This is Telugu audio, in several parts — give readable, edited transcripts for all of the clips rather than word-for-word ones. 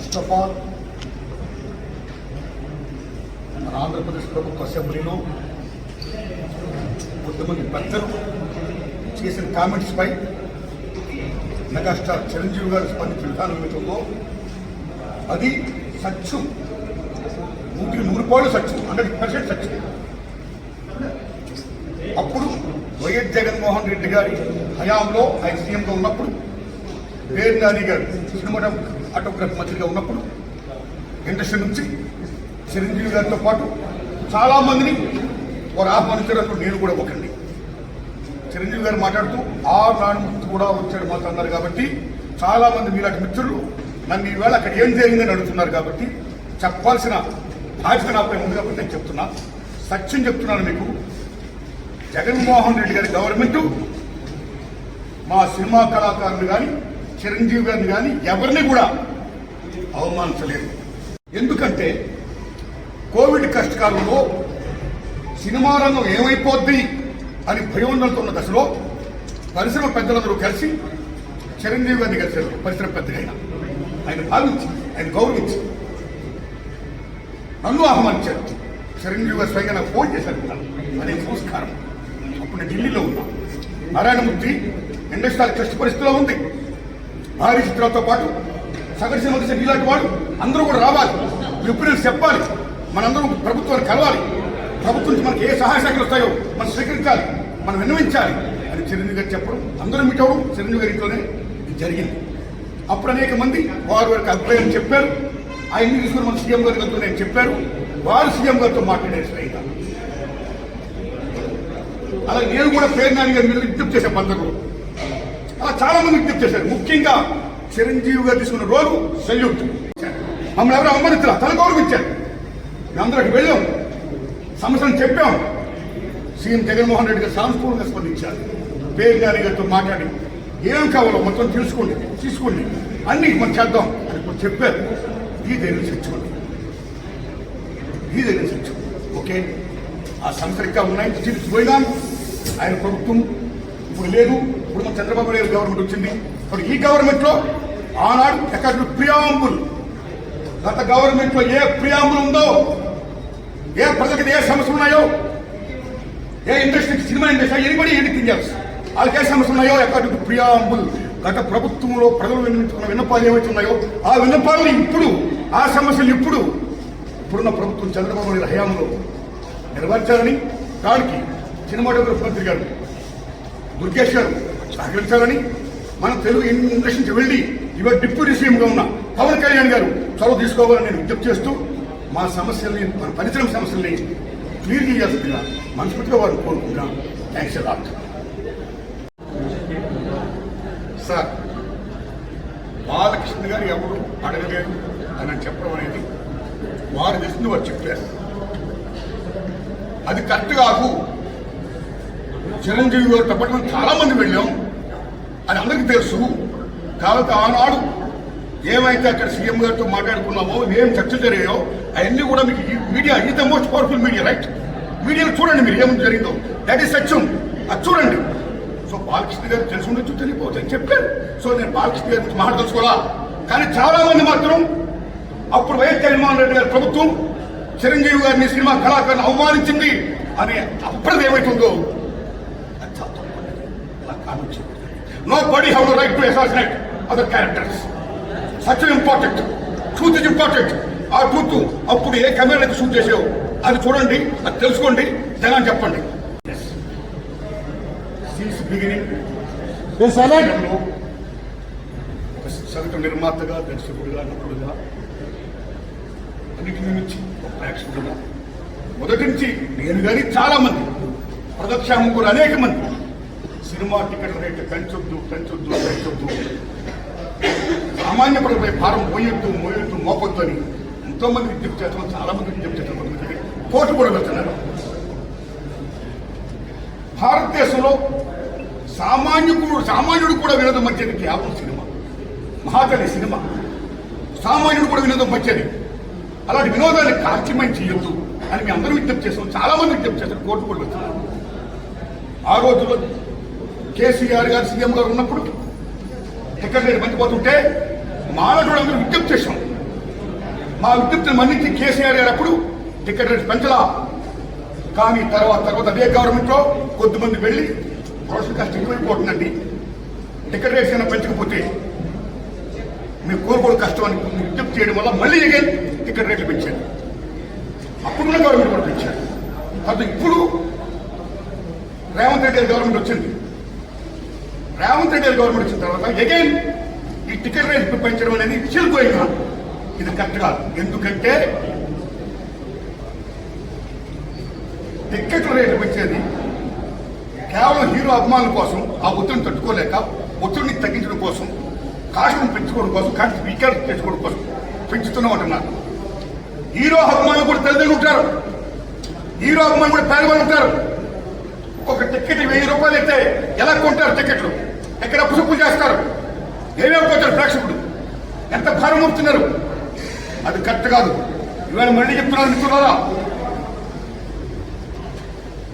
ఫస్ట్ ఆఫ్ ఆల్ మన ఆంధ్రప్రదేశ్ ప్రభుత్వ అసెంబ్లీలో కొంతమంది పెద్దలు చేసిన కామెంట్స్ పై మెగాస్టార్ చిరంజీవి గారు స్పందించిన విధానం ఏమిటో అది సత్యం, 100% సత్యం, 100% సత్యం. అప్పుడు వైఎస్ జగన్మోహన్ రెడ్డి గారి హయాంలో ఆయన సీఎంగా ఉన్నప్పుడు, పేరు నాని గారు సినిమాటోగ్రఫీ మంత్రిగా ఉన్నప్పుడు ఇండస్ట్రీ నుంచి చిరంజీవి గారితో పాటు చాలామందిని వారు ఆహ్వానించడంలో నేను కూడా ఒకండి. చిరంజీవి గారు మాట్లాడుతూ నాడు కూడా వచ్చాడు మాకు అన్నారు. కాబట్టి చాలామంది మీలాంటి మిత్రులు నన్ను ఈవేళ అక్కడ ఏం జరిగిందని అడుగుతున్నారు. కాబట్టి చెప్పాల్సిన బాధ్యత నాపై ఉంది. కాబట్టి నేను చెప్తున్నా, సత్యం చెప్తున్నాను మీకు. జగన్మోహన్ రెడ్డి గారి గవర్నమెంట్ మా సినిమా కళాకారులు కానీ చిరంజీవి గారిని కానీ ఎవరిని కూడా అవమానించలేదు. ఎందుకంటే కోవిడ్ కష్టకాలంలో సినిమా రంగం ఏమైపోద్ది అని భయోందనతో ఉన్న దశలో పరిశ్రమ పెద్దలందరూ కలిసి చిరంజీవి గారిని కలిసారు. పరిశ్రమ పెద్దగా ఆయన భావించి, ఆయన గౌరవించి నన్ను ఆహ్వానించారు. చిరంజీవి గారు స్వయంగా నాకు ఫోన్ చేశారు. అనే సంస్కారం. అప్పుడు నేను ఢిల్లీలో ఉన్నా. నారాయణమూర్తి ఇండస్ట్రీ క్లిష్ట పరిస్థితిలో ఉంది. భారీ చిత్రాలతో పాటు సగటు సినిమా తీసే ఇలాంటి వాడు అందరూ కూడా రావాలి, విప్రీలు చెప్పాలి, మనందరూ ప్రభుత్వాన్ని కలవాలి, ప్రభుత్వం నుంచి మనకి ఏ సహాయ శాఖలు వస్తాయో మనం స్వీకరించాలి, మనం విన్నవించాలి అని చిరంజీవి గారు చెప్పడం, అందరూ మీట్ అవ్వడం చిరంజీవి గారి ఇంట్లోనే జరిగింది. అప్పుడు అనేక మంది వారి వారికి అభిప్రాయం చెప్పారు. ఆయన్ని తీసుకుని మన సీఎం గారి గారితో నేను చెప్పారు. వారు సీఎం గారితో మాట్లాడారు స్వయంగా. అలాగే నేను కూడా పేరు నాని గారి మీద విజ్ఞప్తి చేశాను. అందరూ అలా చాలా మంది విజ్ఞప్తి చేశారు. ముఖ్యంగా చిరంజీవి గారు తీసుకున్న రోలు సెల్యూట్. మమ్మల్ని ఎవరో అవమానించారు, తన గౌరవించారు. మేమందరికి వెళ్ళాం, సమస్యను చెప్పాం. సీఎం జగన్మోహన్ రెడ్డి గారు సానుకూలంగా స్పందించారు. పేరు నాని గారితో మాట్లాడి ఏం కావాలో మొత్తం తీసుకోండి అన్ని మనం చేద్దాం అని ఇప్పుడు చెప్పారు. ఈ ధైర్యం తెచ్చుకోండి, ఈ ధైర్యం తెచ్చుకోండి. ఓకే, ఆ సమస్యలు ఇంకా ఉన్నాయి, పోయినాం. ఆయన ప్రభుత్వం ఇప్పుడు లేదు. ఇప్పుడు మన చంద్రబాబు నాయుడు గవర్నమెంట్ వచ్చింది. ఇప్పుడు ఈ గవర్నమెంట్ లో ఆనాడు ఎక్కడ ప్రియాంబుల్, గత గవర్నమెంట్ లో ఏ ప్రియాంబుల్ ఉందో, ఏ ప్రజలకు ఏ సమస్యలు ఉన్నాయో, ఏ ఇండస్ట్రీకి, సినిమా ఇండస్ట్రీ ఎనిబడి ఎన్నికలు చేయాల్సి వాళ్ళకి ఏ సమస్యలు ఉన్నాయో ఎక్కడ ప్రియాంబుల్ గత ప్రభుత్వంలో ప్రజలు విన్నవించుకున్న విన్నపాలు ఏవైతే ఉన్నాయో ఆ విన్నపాలను ఇప్పుడు, ఆ సమస్యలు ఇప్పుడున్న ప్రభుత్వం చంద్రబాబు నాయుడు హయాంలో నెరవేర్చాలని, దానికి సినిమాటోగ్రఫీ మంత్రి గారు దుర్గేష్ గారు సహకరించాలని, మన తెలుగు ఇండస్ట్రీ నుంచి వెళ్ళి ఇవాళ డిప్యూటీ సీఎంగా ఉన్న పవన్ కళ్యాణ్ గారు చొరవ తీసుకోవాలని నేను విజ్ఞప్తి చేస్తూ మా సమస్యల్ని, మన పరిశ్రమ సమస్యల్ని క్లియర్ చేయాల్సిందిగా మనస్ఫూర్తిగా వారిని కోరుకుంటున్నాం. Thanks a lot. Sir, Balakrishna గారు ఎవరు అడగలేదు అని చెప్పడం అనేది వారు తెలిసింది వారు చెప్పారు. అది కరెక్ట్ కాదు. చిరంజీవి గారితో పాటు మనం చాలా మంది వెళ్ళాం, అది అందరికీ తెలుసు. కాబట్టి ఆనాడు ఏమైతే అక్కడ సీఎం గారితో మాట్లాడుకున్నామో, ఏం చర్చలు జరిగాయో అవన్నీ కూడా మీకు media is the most powerful media, right? మీడియాలో చూడండి మీరు ఏం జరిగిందో, దట్ ఈస్ సత్యం. అది చూడండి. సో బాలకృష్ణ గారు తెలిసి ఉండొచ్చు, తెలియకపోవచ్చు అని చెప్పారు. సో నేను బాలకృష్ణ గారి గురించి మాట్లాడుకోవాలా. కానీ చాలా మంది మాత్రం అప్పుడు వైఎస్ జగన్మోహన్ రెడ్డి గారి ప్రభుత్వం చిరంజీవి గారిని, సినిమా కళాకారుని అవమానించింది అనే అప్పుడు ఏమైతుందో అది చాలా తప్పండి. అలా కామెంట్ చేయకూడదు. Nobody have the right to assassinate other characters. Such an important. Truth is important. ఆ ట్రూత్ అప్పుడు ఏ కెమెరా అయితే షూట్ చేసావు అది చూడండి, అది తెలుసుకోండి, జనాన్ని చెప్పండి. ఒక సగటు నిర్మాతగా, దర్శకుడుగా, నటుడుగా, అన్నిటిని మించి ఒక ప్రేక్షకుడుగా మొదటి నుంచి నేను కానీ చాలా మంది ప్రదక్షాముకులు అనేక మంది సినిమా టికెట్ల రేట్లు పెంచొద్దు, సామాన్య ప్రజలపై భారం మోయొద్దు, మోపొద్దు అని ఎంతో మంది విజ్ఞప్తి చేస్తాం. చాలా మంది విజ్ఞప్తి చేస్తాం. కొంతమంది కోర్టు కూడా వెళ్తున్నారు. భారతదేశంలో సామాన్యుడు కూడా వినోదం వచ్చేది కేవలం సినిమా. మహాతల్లి సినిమా సామాన్యుడు కూడా వినోదం వచ్చేది. అలాంటి వినోదాన్ని కార్యక్రమం చేయొద్దు అని మేము అందరూ విజ్ఞప్తి చేస్తాం. చాలా మంది విజ్ఞప్తి చేస్తారు. కోర్టు కూడా వెళ్తున్నారు. ఆ రోజుల్లో కేసీఆర్ గారు సీఎం గారు ఉన్నప్పుడు టికెట్ రేటు మంచిపోతుంటే మానవుడు అందరూ విజ్ఞప్తి చేశాం. మా విజ్ఞప్తిని మన్నించి కేసీఆర్ గారు అప్పుడు టికెట్ రేట్ పెంచలా. కానీ తర్వాత అదే గవర్నమెంట్ లో కొద్దిమంది వెళ్ళి ప్రొడక్షన్ కాస్ట్ ఎక్కువైపోతుందండి, టికెట్ రేట్స్ అయినా పెంచకపోతే మీరు కోరుకోవడం కష్టం అని విజ్ఞప్తి చేయడం వల్ల మళ్ళీ అగైన్ టికెట్ రేట్లు పెంచారు. అప్పుడున్న గవర్నమెంట్ కూడా పెంచారు. కాబట్టి ఇప్పుడు రేవంత్ రెడ్డి గారి గవర్నమెంట్ వచ్చింది. రేవంత్ రెడ్డి గారి గవర్నమెంట్ వచ్చిన తర్వాత అగైన్ ఈ టికెట్ రేట్ పెంచడం అనేది చిల్లిపోయినా ఇది కరెక్ట్ కాదు. ఎందుకంటే టికెట్ల రేట్లు పెంచేది కేవలం హీరో అభిమానుల కోసం, ఆ ఒత్తిడిని తట్టుకోలేక ఒత్తిడిని తగ్గించడం కోసం, కాస్ట్ను పెంచుకోవడం కోసం, కాస్ట్ వీకర్ తెచ్చుకోవడం కోసం పెంచుతున్నాం అంటున్నారు. హీరో అభిమానులు కూడా తల్లిదండ్రులు ఉంటారు, హీరో అభిమానులు కూడా పేదవాళ్ళు ఉంటారు. ఒక టికెట్ 1000 రూపాయలు అయితే ఎలా కొంటారు టికెట్లు? ఎక్కడ అప్పుసుప్పు చేస్తారు, ఏమేమి పోతారు ప్రేక్షకుడు, ఎంత భారం మోపుతున్నారు? అది కరెక్ట్ కాదు. ఇవాళ మళ్ళీ చెప్తున్నారు మిత్రులారా,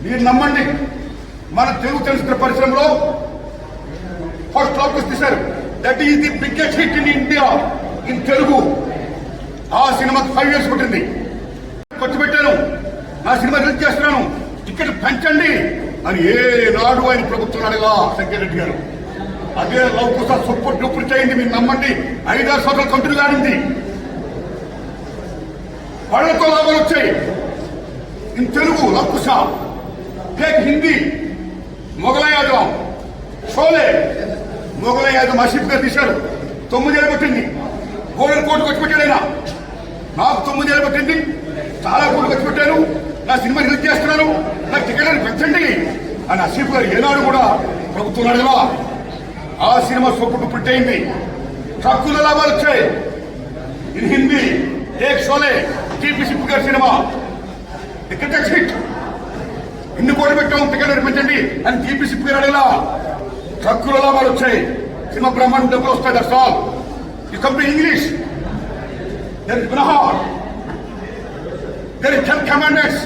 మీరు నమ్మండి, మన తెలుగు చలనచిత్ర పరిశ్రమలో ఫస్ట్ బ్లాక్ తీశారు. That is the biggest hit in India in Telugu. ఆ సినిమాకి 5 years పట్టింది. ఖర్చు పెట్టాను, నా సినిమా రిలీజ్ చేస్తున్నాను, టికెట్ పెంచండి అని ఏనాడు ఆయన ప్రభుత్వం అడగా శంకర్ రెడ్డి గారు. అదే లవ్ కుశ సూపర్ డూపర్ చేయింది. మీరు నమ్మండి, 5-6 సంవత్సరాలు కంటిన్యూ కానింది. వాళ్ళతో లాభాలు వచ్చాయి. In Telugu love Kusha, take Hindi, Mughlai Yadav, Sholay. Mughlai Yadav Asif గారు తీశారు, 9 ఏళ్ళు పట్టింది. గోల్డెన్ కోర్టు ఖర్చు పెట్టాడు ఆయన. నాకు 9 ఏళ్ళు పట్టింది, చాలా కోట్లు ఖర్చు పెట్టాను, నా సినిమా రిలీజ్ చేస్తున్నాను, నా టికెట్ పెంచండి అని ఆసిఫ్ గారు ఏనాడు కూడా ప్రభుత్వం అడగలా. ఆ సినిమా సూపర్ డూపర్ అయింది, ట్రక్కుల లాభాలు వచ్చాయి. ఇది హిందీ, టేక్ షోలే, టీపీ సిప్పు గారి సినిమా టికెట్ హిట్. ఇన్ని కోట్లు పెట్టాం, టికెట్ పెంచండి అని టీపీ సిప్పు గారు అడగలా. ట్రక్కుల లాభాలు వచ్చాయి, సినిమా బ్రహ్మాండం డబ్బులు వస్తాయి. That's all. You come to English, there is Ben Hur, there is 10 commanders.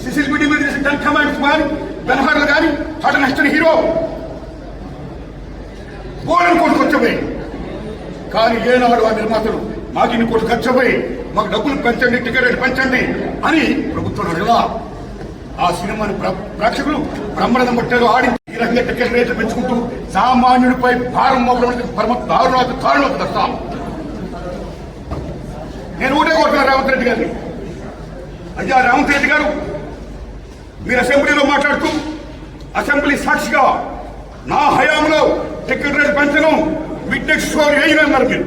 Cecil బిడి మీద 10 కమాండర్స్ కానీ బెనహార్లు కానీ టాటా నెక్స్ట్ హీరో గోల్డెన్ కోట్లు ఖర్చుపోయి. కానీ ఏనాడు ఆ నిర్మాతలు మాకు ఇన్ని కోట్లు ఖర్చుపోయి మాకు డబ్బులు పెంచండి, టికెట్ రేట్ పెంచండి అని ప్రభుత్వం అడగలా. ఆ సినిమాని ప్రేక్షకులు బ్రహ్మరథం పట్టారు, ఆడి ఈ రకంగా టికెట్ రేట్లు పెంచుకుంటూ సామాన్యుడిపై భారం మోపడం పరమ దారుణం దస్తాం. నేను ఒకటే కోరుతున్నా రేవంత్ రెడ్డి గారిని, అయ్యా రేవంత్ రెడ్డి గారు, మీరు అసెంబ్లీలో మాట్లాడుతూ అసెంబ్లీ సాక్షిగా నా హయాంలో టికెట్ రేట్లు పెంచను, మిడ్ నైట్ షో వేయనన్నారు మీరు.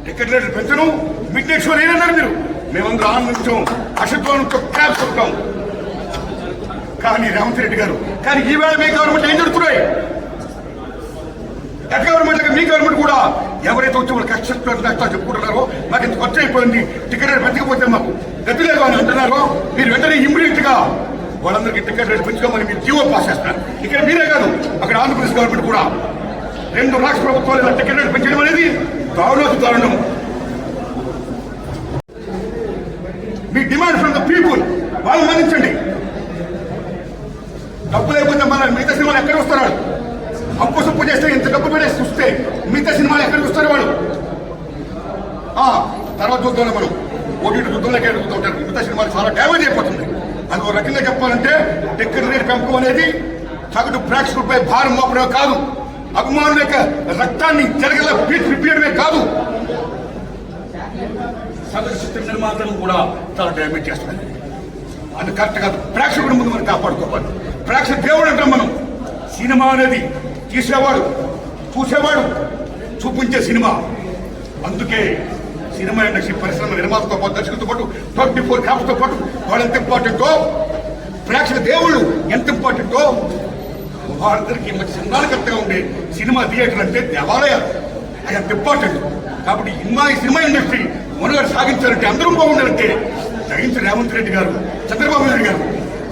టికెట్ రేట్లు పెంచను, మిడ్ నైట్ షో వేయనన్నారు మీరు. మేమందరూ ఆనందించాం, అశత్వంతో క్యాబ్ కొట్టాం. కానీ రేవంత్ రెడ్డి గారు, కానీ ఈవేళ మీ గవర్నమెంట్ ఏం జరుగుతున్నాయి? గవర్నమెంట్ మీ గవర్నమెంట్ కూడా ఎవరైతే వచ్చి వాళ్ళు కష్టాలు చెప్పుకుంటున్నారో మాకు ఇంత ఖర్చు అయిపోయింది, టికెట్ రేట్ పెంచకపోతే మాకు గతి లేదు అని అంటున్నారో, మీరు వెంటనే ఇమ్మీడియట్ గా వాళ్ళందరికీ టికెట్ రేట్ పెంచుకోమని మీరు జీవో పాస్ చేస్తారు. ఇక్కడ మీరే కాదు, అక్కడ ఆంధ్రప్రదేశ్ గవర్నమెంట్ కూడా 2 రాష్ట్ర ప్రభుత్వాలు ఇలా టికెట్ రేట్ పెంచడం అనేది దారుణం. మీ డిమాండ్ ఫ్రమ్ ద పీపుల్, వాళ్ళు మన్నించండి. డబ్బు లేకపోతే మన మిగతా సినిమాలు ఎక్కడ వస్తారు? అప్పు సప్పు చేస్తే ఇంత డబ్బు పెట్టేసి చూస్తే మిగతా సినిమాలు ఎక్కడికి వస్తారు వాళ్ళు? తర్వాత చూద్దాం, మనం ఓటీటీ చూద్దాం, ఎక్కడ చూద్దాం ఉంటారు. మిగతా సినిమాలు చాలా డ్యామేజ్ అయిపోతుంది. అది ఒక రకంగా చెప్పాలంటే టికెట్ రేట్ పెంపకం అనేది సగటు ప్రేక్షకులపై భారం మోపడమే కాదు, అభిమానుల యొక్క రక్తాన్ని జరగల పిలిపియడమే కాదు, సగటు చిత్ర నిర్మాతలు కూడా చాలా డ్యామేజ్ చేస్తున్నారు. అది కరెక్ట్ కాదు. ప్రేక్షకుడి ముందు మనం కాపాడుకోవాలి. ప్రేక్షక దేవుడు అంటాం మనం. సినిమా అనేది తీసేవాడు, చూసేవాడు, చూపించే సినిమా. అందుకే సినిమా ఇండస్ట్రీ పరిశ్రమ నిర్మాతతో పాటు, దర్శకులతో పాటు, 24 క్రాఫ్ట్తో పాటు వాళ్ళు ఎంత ఇంపార్టెంటో, ప్రేక్షక దేవుళ్ళు ఎంత ఇంపార్టెంటో, వాళ్ళందరికీ మంచి సంఘాలకర్తగా ఉండే సినిమా థియేటర్ అంటే దేవాలయాలు, అది అంత ఇంపార్టెంట్. కాబట్టి ఈ సినిమా ఇండస్ట్రీ మనుగడ సాగించాలంటే, అందరూ బాగుండాలంటే తగించి రేవంత్ రెడ్డి గారు, చంద్రబాబు నాయుడు గారు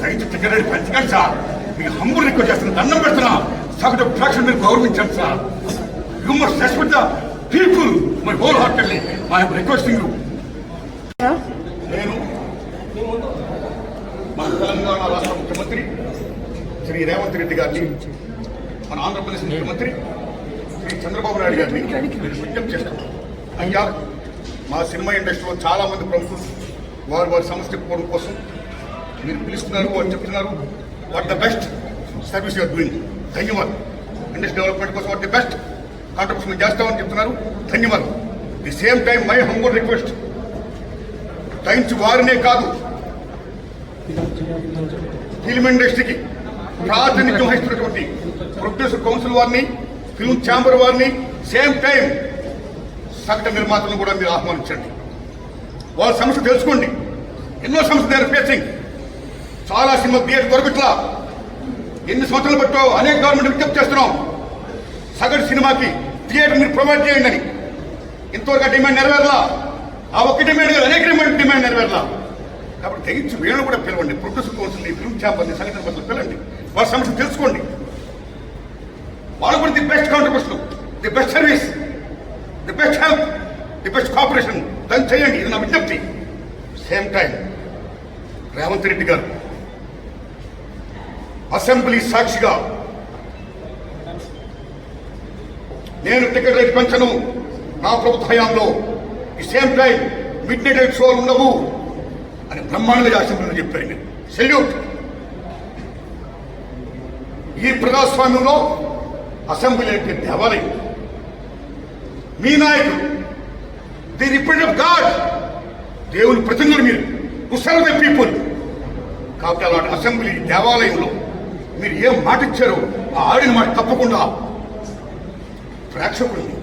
తగించి టికెట్ రేట్ పెంచకండి సార్. మీకు హంబుల్ రిక్వెస్ట్ చేస్తున్నా, దండం పెడుతున్నా, సగటు ప్రేక్షకులు మీరు గౌరవించండి sir. You must respect the people. My whole heartedly I'm requesting you. నేను మన తెలంగాణ రాష్ట్ర ముఖ్యమంత్రి శ్రీ రేవంత్ రెడ్డి గారిని, మన ఆంధ్రప్రదేశ్ ముఖ్యమంత్రి శ్రీ చంద్రబాబు నాయుడు గారిని విజ్ఞప్తి చేస్తాను. అయ్యా, మా సినిమా ఇండస్ట్రీలో చాలా మంది ప్రముఖులు వారి సమస్య చెప్పుకోవడం కోసం మీరు పిలుస్తున్నారు, వారు చెప్తున్నారు. What the best service you're doing. ధన్యవాదాలు. ఇండస్ట్రీ డెవలప్మెంట్ కోసం వాట్ ది బెస్ట్ కాంట్రిబ్యూషన్ చేస్తామని చెప్తున్నారు. ధన్యవాదాలు. The same time my humble request, times వారినే కాదు ఫిల్మ్ ఇండస్ట్రీకి ప్రాతినిధ్యం వహిస్తున్నటువంటి ప్రొడ్యూసర్ కౌన్సిల్ వారిని, ఫిల్మ్ ఛాంబర్ వారిని, సేమ్ టైం సగటు నిర్మాతలను కూడా మీరు ఆహ్వానించండి. వాళ్ళ సమస్య తెలుసుకోండి. ఎన్నో సమస్యలు దే ఆర్ ఫేసింగ్. చాలా సినిమా థియేటర్ దొరకట్లా. ఎన్ని సంవత్సరాలు బట్టో అనేక గవర్నమెంట్ విజ్ఞప్తి చేస్తున్నాం. సగటు సినిమాకి థియేటర్ మీరు ప్రొవైడ్ చేయండి అని. ఇంతవరకు డిమాండ్ నెరవేరలా. ఆ ఒక్క డిమాండ్ కాదు, అనేక డిమాండ్ నెరవేరలా. కాబట్టి తెగించి వీళ్ళని కూడా పిలవండి. ప్రొడ్యూసర్ కౌన్సిల్ని, ఫిల్మ్ ఛాంబర్ని, సంగీత నిర్మాతలు పిలవండి. వాళ్ళ సమస్య తెలుసుకోండి. వాళ్ళు కూడా the best contribution, the best service, the best help, the best cooperation దాన్ని చేయండి. ఇది నా విజ్ఞప్తి. సేమ్ టైం రేవంత్ రెడ్డి గారు అసెంబ్లీ సాక్షిగా నేను టికెట్ రేట్ పెంచను నా ప్రభుత్వ హయాంలో, ఈ సేమ్ టైం మిడ్ నైట్ షోలు ఉండవు అని బ్రహ్మాండంగా అసెంబ్లీలో చెప్పారు. సెల్యూట్. ఈ ప్రజాస్వామ్యంలో అసెంబ్లీ అంటే దేవాలయం. మీ నాయకులు ది రిప్రజెంట్ ఆఫ్ గాడ్, దేవుని ప్రతినిధులు మీరు, టు సర్వ్ ద పీపుల్. కాబట్టి అలాంటి అసెంబ్లీ దేవాలయంలో మీరు ఏం మాట ఇచ్చారో ఆ ఆడిన మాట తప్పకుండా ప్రేక్షకుల్ని,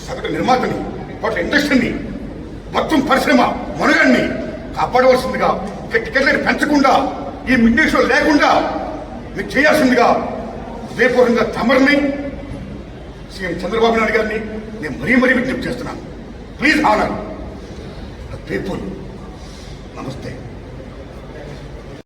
సగటు నిర్మాతని, హోటల్ ఇండస్ట్రీని, మొత్తం పరిశ్రమ మనుగడ్ని కాపాడవలసిందిగా, టికెట్లను పెంచకుండా, ఈ మిడ్ షో లేకుండా మీరు చేయాల్సిందిగా హృదయపూర్వకంగా తమరిని, సీఎం చంద్రబాబు నాయుడు గారిని నేను మరీ విజ్ఞప్తి చేస్తున్నాను. Please honour the people. నమస్తే.